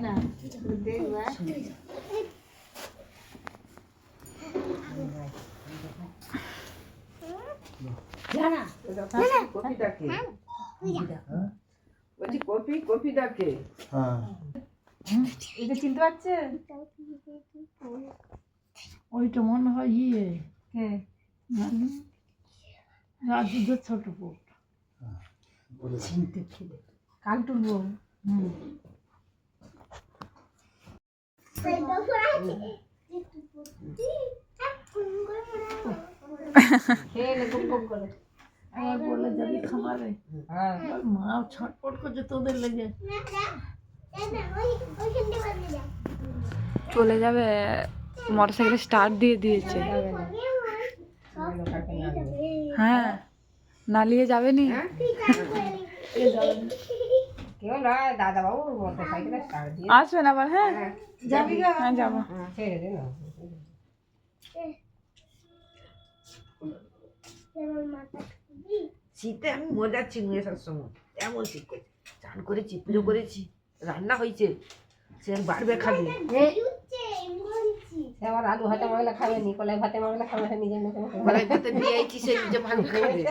না দেখবা জানা কপি ডাকে বলছি কপি কপি ডাকে হ্যাঁ এটা চিনতে পারছে ওইটা মনে হয় ইয়ে রাজুদের ছোট পুট চিনতে খেলে কালটুর বউ আমার বলে যাবি খামারে মাও ছটপট করছে তোদের লেগে চলে যাবে মোটরসাইকেল স্টার্ট দিয়ে দিয়েছে হ্যাঁ নালিয়ে যাবে নি কেউ নয় দাদা বাবু মোটরসাইকেলে স্টার্ট দিয়ে আসবেন আবার হ্যাঁ যাবি হ্যাঁ যাবো ছেড়ে দে না শীতে আমি মজা চিংড়ি আসার সময় এমন শীত করছি চান করেছি পুজো করেছি রান্না হয়েছে সে বাড়বে খাবে আবার আলু ভাতে মাগলা খাবে নি কলাই ভাতে মাগলা খাবে না নিজের মতো কলাই ভাতে দিয়ে আইছি সে নিজে ভাঙ খাবে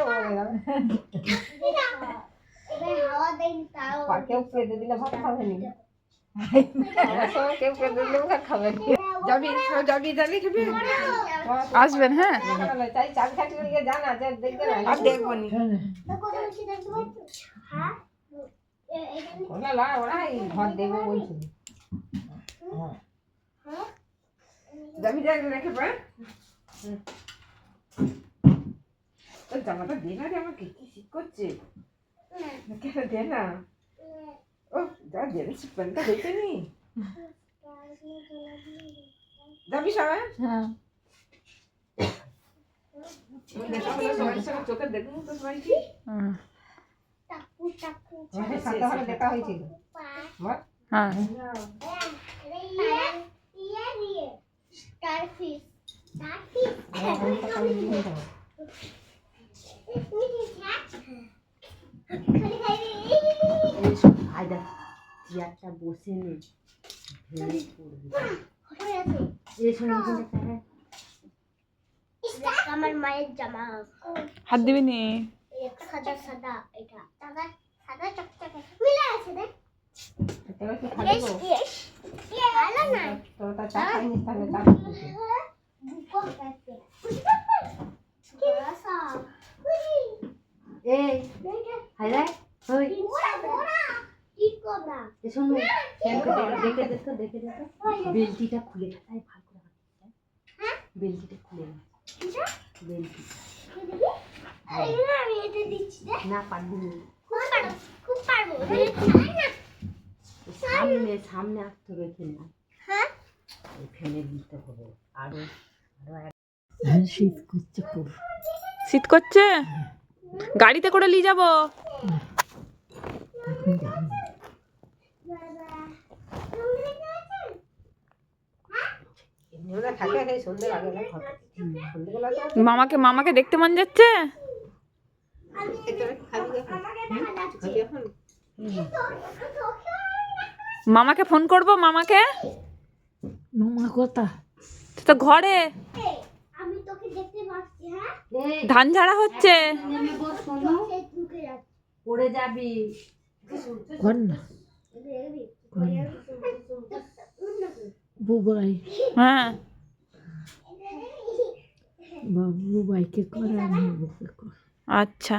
কেউ পেঁদে দিলে ভাত খাবে নি কেউ পেঁদে দিলে ভাত খাবে নি যাবি যাবি যাবি খাবি আসবেন হ্যাঁ তাই চাবি খাটি নিয়ে জানা যে দেখবে না আর দেখবো নি ওরা লা ওরা ঘর দেবো বলছিল যাবি যাই রেখে পা তোর জামাটা দে না রে আমাকে কি শীত করছে কেন দে না ও যা দেবে প্যান্টটা দেখে নি যাবি সবাই হ্যাঁ সবাই সঙ্গে চোখে দেখুন তো সবাই কি সাথে দেখা হয়েছিল হ্যাঁ চেয়ারটা বসে নে আমার মায়ের জামা হাত দিবি নি সাদা সাদা এটা সাদা সাদা চকচকে মিলে আছে দেখ ভালো না তোরা চা খাইনি তাহলে চা এই হাই রে ওই কি করবা শোনো দেখে দেখো বেলটিটা খুলে তাই ভালো করে হ্যাঁ বেলটিটা খুলে না বেলটি আমি এটা দিচ্ছি না পারবো খুব পারবো সামনে আসতে হবে ফেলে হ্যাঁ ফেলে দিতে হবে আরো শীত করছে খুব শীত করছে গাড়িতে করে নিয়ে যাবো মামাকে মামাকে দেখতে মন যাচ্ছে মামাকে ফোন করবো মামাকে মামা কথা তো ঘরে আমি তোকে দেখতে পাচ্ছি হ্যাঁ ধান ঝাড়া হচ্ছে পড়ে যাবি কোন না বুবাই হ্যাঁ বুবাইকে করে আমি বুকে কর আচ্ছা